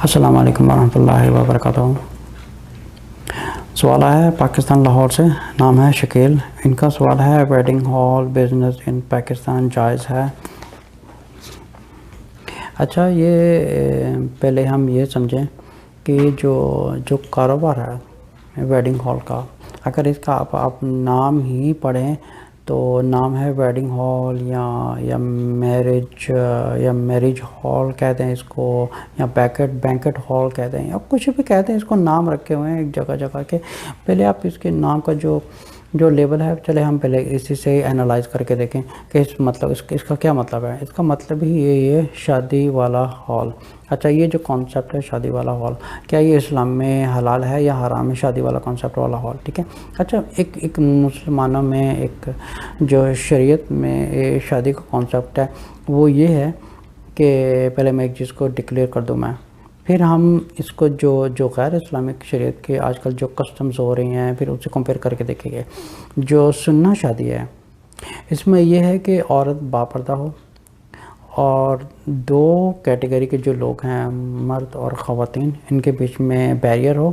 السلام علیکم ورحمۃ اللہ وبرکاتہ۔ سوال ہے پاکستان لاہور سے، نام ہے شکیل۔ ان کا سوال ہے ویڈنگ ہال بزنس ان پاکستان جائز ہے؟ اچھا، یہ پہلے ہم یہ سمجھیں کہ جو کاروبار ہے ویڈنگ ہال کا، اگر اس کا آپ نام ہی پڑھیں تو نام ہے ویڈنگ ہال یا میرج ہال کہتے ہیں اس کو، یا بینکٹ ہال کہتے ہیں، یا کچھ بھی کہتے ہیں، اس کو نام رکھے ہوئے ہیں ایک جگہ کے۔ پہلے آپ اس کے نام کا جو لیبل ہے، چلے ہم پہلے اسی سے اینالائز کر کے دیکھیں کہ اس کا کیا مطلب ہے۔ اس کا مطلب ہی یہ شادی والا ہال۔ اچھا، یہ جو کانسیپٹ ہے شادی والا ہال، کیا یہ اسلام میں حلال ہے یا حرام ہے؟ شادی والا کانسیپٹ والا ہال، ٹھیک ہے۔ اچھا، ایک مسلمانوں میں ایک جو شریعت میں شادی کا کانسیپٹ ہے وہ یہ ہے کہ پہلے میں ایک چیز کو ڈکلیئر کر دوں، میں پھر ہم اس کو جو غیر اسلامک شریعت کے آج کل جو کسٹمز ہو رہی ہیں پھر اسے کمپیئر کر کے دیکھیں گے۔ جو سنہ شادی ہے اس میں یہ ہے کہ عورت باپردہ ہو اور دو کیٹیگری کے جو لوگ ہیں مرد اور خواتین، ان کے بیچ میں بیریئر ہو،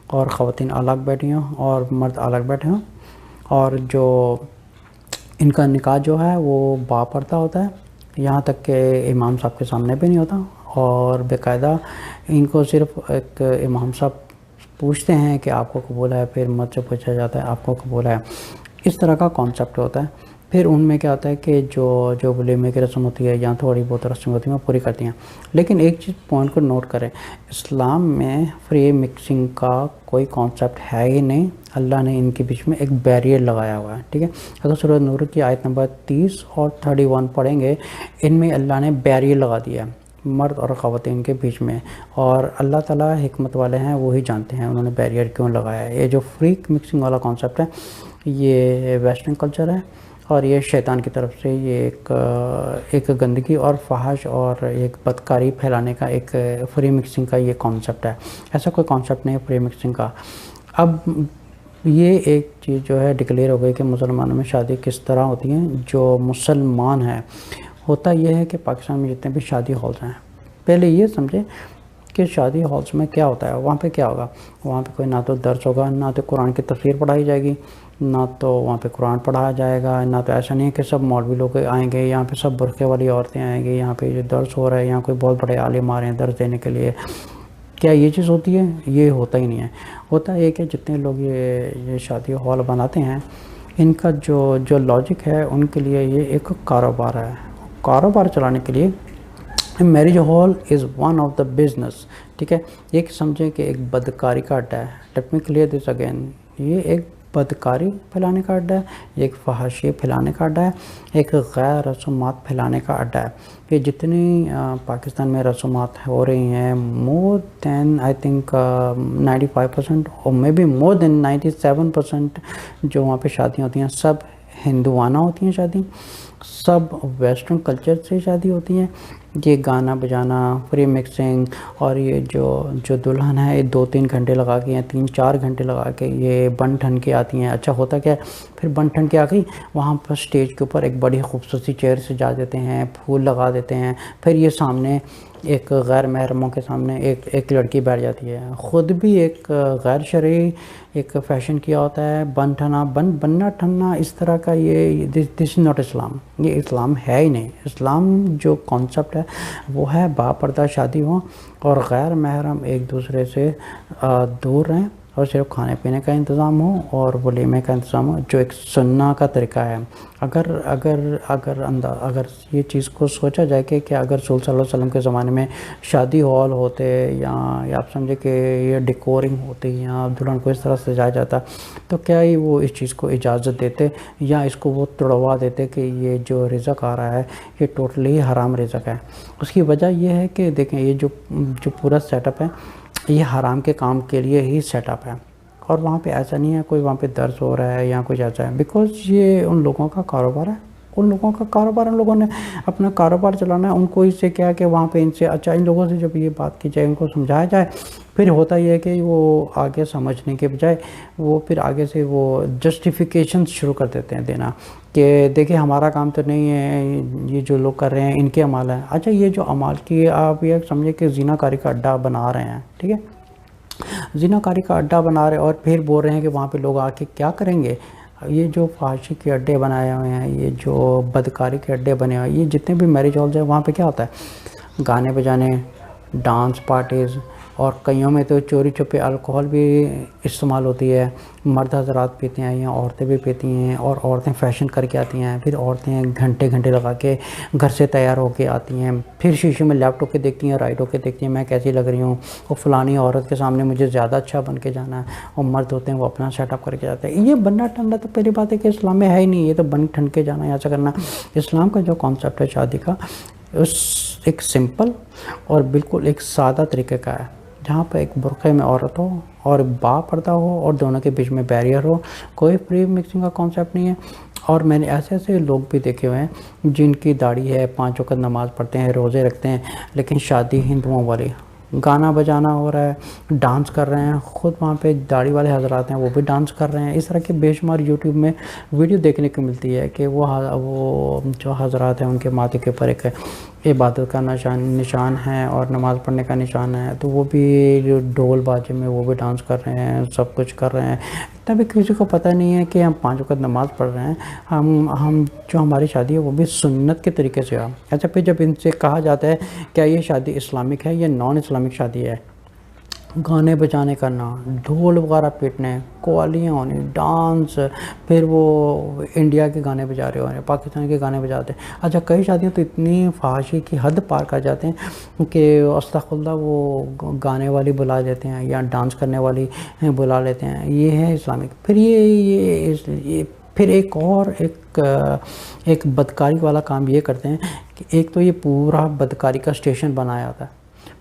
اور خواتین الگ بیٹھی ہوں اور مرد الگ بیٹھے ہوں، اور جو ان کا نکاح جو ہے وہ باپردہ ہوتا ہے، یہاں تک کہ امام صاحب کے سامنے بھی نہیں ہوتا، اور باقاعدہ ان کو صرف ایک امام صاحب پوچھتے ہیں کہ آپ کو قبول ہے، پھر مرد سے پوچھا جاتا ہے آپ کو قبول ہے۔ اس طرح کا کانسیپٹ ہوتا ہے۔ پھر ان میں کیا ہوتا ہے کہ جو ولیمے کی رسم ہوتی ہے یا تھوڑی بہت رسم ہوتی ہیں وہ پوری کرتی ہیں۔ لیکن ایک چیز پوائنٹ کو نوٹ کریں، اسلام میں فری مکسنگ کا کوئی کانسیپٹ ہے ہی نہیں۔ اللہ نے ان کے بیچ میں ایک بیریئر لگایا ہوا ہے، ٹھیک ہے۔ اگر سورۃ نور کی آیت نمبر 30 اور 31 پڑھیں گے، ان میں اللہ نے بیریئر لگا دیا ہے مرد اور خواتین کے بیچ میں، اور اللہ تعالیٰ حکمت والے ہیں، وہی جانتے ہیں انہوں نے بیریئر کیوں لگایا ہے۔ یہ جو فری مکسنگ والا کانسیپٹ ہے یہ ویسٹرن کلچر ہے، اور یہ شیطان کی طرف سے یہ ایک گندگی اور فحش اور ایک بدکاری پھیلانے کا ایک فری مکسنگ کا یہ کانسیپٹ ہے۔ ایسا کوئی کانسیپٹ نہیں ہے فری مکسنگ کا۔ اب یہ ایک چیز جو ہے ڈکلیئر ہو گئی کہ مسلمانوں میں شادی کس طرح ہوتی ہیں۔ جو مسلمان ہیں، ہوتا یہ ہے کہ پاکستان میں جتنے بھی شادی ہالز ہیں، پہلے یہ سمجھیں کہ شادی ہالز میں کیا ہوتا ہے، وہاں پہ کیا ہوگا۔ وہاں پہ کوئی نہ تو درس ہوگا، نہ تو قرآن کی تفسیر پڑھائی جائے گی، نہ تو وہاں پہ قرآن پڑھایا جائے گا، نہ تو ایسا نہیں ہے کہ سب مولوی لوگ آئیں گے، یہاں پہ سب برقعے والی عورتیں آئیں گی، یہاں پہ جو درس ہو رہا ہے یہاں کوئی بہت بڑے عالم آ رہے ہیں درس دینے کے لیے۔ کیا یہ چیز ہوتی ہے؟ یہ ہوتا ہی نہیں ہے۔ ہوتا ہے کہ جتنے لوگ یہ شادی ہال بناتے ہیں، ان کا جو لاجک ہے ان کے لیے یہ ایک کاروبار ہے۔ کاروبار چلانے کے لیے marriage hall is one of the business, ٹھیک ہے۔ یہ سمجھیں کہ ایک بدکاری کا اڈا ہے۔ Let me clear this again, یہ ایک بدکاری پھیلانے کا اڈا ہے، یہ ایک فحاشی پھیلانے کا اڈا ہے، ایک غیر رسومات پھیلانے کا اڈا ہے۔ کہ جتنی پاکستان میں رسومات ہو رہی ہیں، مور دین آئی تھنک 95% اور مے بی مور دین 97% جو وہاں پہ شادیاں ہوتی ہیں سب ہندوانہ ہوتی ہیں، شادی سب ویسٹرن کلچر سے شادی ہوتی ہیں۔ یہ گانا بجانا، فری مکسنگ، اور یہ جو دلہن ہے یہ 2-3 گھنٹے لگا کے یا 3-4 گھنٹے لگا کے یہ بن ٹھن کے آتی ہیں۔ اچھا، ہوتا کیا ہے پھر بن ٹھن کے آ گئی، وہاں پر سٹیج کے اوپر ایک بڑی خوبصورتی چیئر سجا دیتے ہیں، پھول لگا دیتے ہیں، پھر یہ سامنے ایک غیر محرموں کے سامنے ایک لڑکی بیٹھ جاتی ہے، خود بھی ایک غیر شرعی ایک فیشن کیا ہوتا ہے، بننا ٹھننا اس طرح کا۔ یہ دس از ناٹ اسلام، یہ اسلام ہے ہی نہیں۔ اسلام جو کانسیپٹ ہے وہ ہے باپردہ شادی ہو اور غیر محرم ایک دوسرے سے دور رہیں، اور صرف کھانے پینے کا انتظام ہو اور ولیمے کا انتظام ہو، جو ایک سنہ کا طریقہ ہے۔ اگر یہ چیز کو سوچا جائے کہ اگر رسول صلی اللہ علیہ وسلم کے زمانے میں شادی ہال ہوتے، یا آپ سمجھے کہ یہ ڈیکورنگ ہوتی یا دلہن کو اس طرح سجایا جاتا، تو کیا ہی وہ اس چیز کو اجازت دیتے یا اس کو وہ توڑوا دیتے کہ یہ جو رزق آ رہا ہے یہ ٹوٹلی حرام رزق ہے۔ اس کی وجہ یہ ہے کہ دیکھیں یہ جو پورا سیٹ اپ ہے یہ حرام کے کام کے لیے ہی سیٹ اپ ہے، اور وہاں پہ ایسا نہیں ہے کوئی وہاں پہ درس ہو رہا ہے یا کچھ ایسا ہے، بیکاز یہ ان لوگوں کا کاروبار ہے۔ उन लोगों का कारोबार, उन लोगों ने अपना कारोबार चलाना है, उनको इससे क्या है कि वहाँ पे इनसे अच्छा इन लोगों से जब ये बात की जाए, उनको समझाया जाए, फिर होता ये है कि वो आगे समझने के बजाय वो फिर आगे से वो जस्टिफिकेशन शुरू कर देते हैं देना कि देखिए हमारा काम तो नहीं है, ये जो लोग कर रहे हैं इनके अमाल है। अच्छा, ये जो अमाल की आप ये समझे कि ज़िनाकारी का अड्डा बना रहे हैं, ठीक है, ज़िनाकारी का अड्डा बना रहे हैं और फिर बोल रहे हैं कि वहाँ पे लोग आके क्या करेंगे। ये जो फाशी के अड्डे बनाए हुए हैं, ये जो बदकारी के अड्डे बने हुए हैं, ये जितने भी मैरिज हॉल्स हैं वहाँ पे क्या होता है, गाने बजाने, डांस पार्टीज़, और कईयों में तो चोरी छुपे अल्कोहल भी इस्तेमाल होती है। मर्द हज़रात पीते हैं या औरतें भी पीती हैं, और औरतें फ़ैशन करके आती हैं, फिर औरतें घंटे घंटे लगा के घर से तैयार होके आती हैं, फिर शीशे में लेफ्ट होके देखती हैं, राइट होके देखती हैं मैं कैसी लग रही हूँ, और फ़लानी औरत के सामने मुझे ज़्यादा अच्छा बन के जाना है। और मर्द होते हैं वो अपना सेटअप करके जाते हैं। ये बनना ठंडा तो पहली बात है कि इस्लाम में है ही नहीं, ये तो बन ठन के जाना है, ऐसा करना। इस्लाम का जो कॉन्सेप्ट है शादी का, उस एक सिंपल और बिल्कुल एक सादा तरीके का है, जहाँ पर एक बुरखे में औरत हो और बापर्दा हो और दोनों के बीच में बैरियर हो, कोई फ्री मिक्सिंग का कॉन्सेप्ट नहीं है। और मैंने ऐसे ऐसे लोग भी देखे हुए हैं जिनकी दाढ़ी है, 5 वक्त नमाज़ पढ़ते हैं, रोज़े रखते हैं, लेकिन शादी हिंदुओं वाली, गाना बजाना हो रहा है, डांस कर रहे हैं, ख़ुद वहाँ पे दाढ़ी वाले हजरात हैं वो भी डांस कर रहे हैं। इस तरह के बेशुमार यूट्यूब में वीडियो देखने को मिलती है कि वो जो हजरात हैं उनके माथे के ऊपर एक इबादत का निशान है और नमाज़ पढ़ने का निशान है, तो वो भी जो ढोल बाजे में वो भी डांस कर रहे हैं, सब कुछ कर रहे हैं। इतना भी किसी को पता नहीं है कि हम 5 वक्त नमाज़ पढ़ रहे हैं, हम जो हमारी शादी है वो भी सुन्नत के तरीके से हो। अच्छा, फिर जब इनसे कहा जाता है क्या ये शादी इस्लामिक है या नॉन इस्लामिक शादी है, गाने बजाने करना, ढोल वगैरह पीटने, कवालियाँ होनी, डांस, फिर वो इंडिया के गाने बजा रहे होने, पाकिस्तान के गाने बजाते हैं। अच्छा, कई शादियाँ तो इतनी फहाशी की हद पार कर जाते हैं कि अस्तगफुरुल्लाह वो गाने वाली बुला देते हैं या डांस करने वाली बुला लेते हैं। ये है इस्लामिक। फिर ये फिर एक बदकारी वाला काम ये करते हैं कि एक तो ये पूरा बदकारी का स्टेशन बनाया होता है,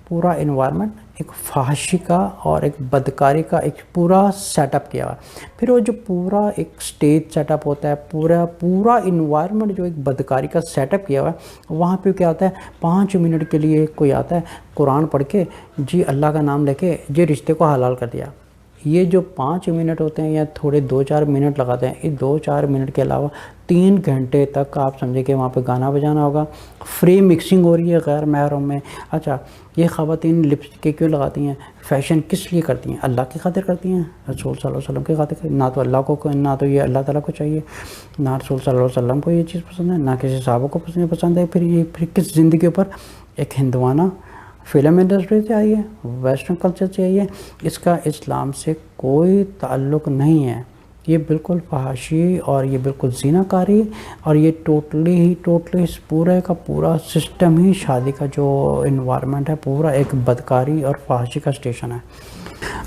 पूरा इन्वायरमेंट एक फहाशी का और एक बदकारी का एक पूरा सेटअप किया हुआ। फिर वो जो पूरा एक स्टेज सेटअप होता है, पूरा इन्वायरमेंट जो एक बदकारी का सेटअप किया हुआ है, वहाँ पे क्या होता है, 5 मिनट के लिए कोई आता है, कुरान पढ़ के जी अल्लाह का नाम लेके ये रिश्ते को हलाल कर दिया। ये जो 5 मिनट होते हैं या थोड़े 2-4 मिनट लगाते हैं, ये 2-4 मिनट के अलावा 3 घंटे तक आप समझे कि वहाँ पे गाना बजाना होगा, फ्री मिक्सिंग हो रही है गैर महरम में। अच्छा, ये ख़वातीन लिपस्टिक क्यों लगाती हैं, फ़ैशन किस लिए करती हैं, अल्लाह की खातिर करती हैं, रसूल सल्लल्लाहु अलैहि वसल्लम की खातिर। ना तो अल्लाह को, ना तो ये अल्लाह ताला को चाहिए, ना रसूल सल्लल्लाहु अलैहि वसल्लम को ये चीज़ पसंद है, ना किसी सहाबा को पसंद है। फिर किस ज़िंदगी के ऊपर एक हिंदवाना फ़िल्म इंडस्ट्री से आई है, वेस्टर्न कल्चर से आई है, इसका इस्लाम से कोई ताल्लुक़ नहीं है। ये बिल्कुल फहाशी और ये बिल्कुल ज़िनाकारी, और ये टोटली इस पूरे का पूरा सिस्टम ही शादी का जो इन्वायरमेंट है पूरा एक बदकारी और फहाशी का स्टेशन है।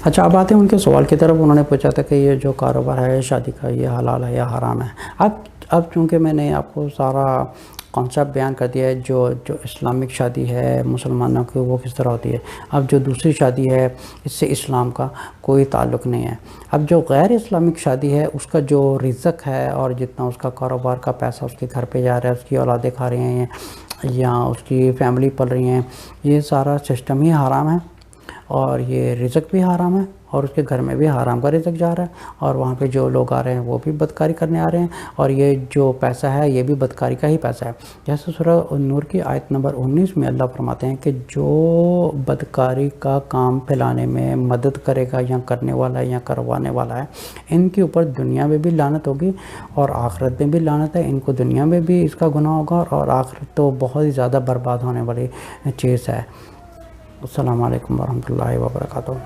अच्छा, अब आते हैं उनके सवाल की तरफ। उन्होंने पूछा था कि ये जो कारोबार है शादी का, ये हलाल है या हराम है। अब चूँकि मैंने आपको सारा कॉन्सेप्ट बयान कर दिया है, जो इस्लामिक शादी है मुसलमानों की वो किस तरह होती है। अब जो दूसरी शादी है इससे इस्लाम का कोई ताल्लुक़ नहीं है। अब जो गैर इस्लामिक शादी है उसका जो रिज़्क है और जितना उसका कारोबार का पैसा उसके घर पे जा रहा है, उसकी औलादें खा रही हैं या उसकी फैमिली पल रही हैं, ये सारा सिस्टम ही हराम है, और ये रिज़्क भी हराम है, और उसके घर में भी हराम का रिज़्क जा रहा है, और वहाँ पे जो लोग आ रहे हैं वो भी बदकारी करने आ रहे हैं, और ये जो पैसा है ये भी बदकारी का ही पैसा है। जैसे सूरह नूर की आयत नंबर 19 में अल्लाह फरमाते हैं कि जो बदकारी का काम फैलाने में मदद करेगा या करने वाला है या करवाने वाला है, इनके ऊपर दुनिया में भी लानत होगी और आखिरत में भी लानत है। इनको दुनिया में भी इसका गुनाह होगा और आखिरत तो बहुत ही ज़्यादा बर्बाद होने वाली चीज़ है। अस्सलामु अलैकुम वरहमतुल्लाहि वबरकातुहू।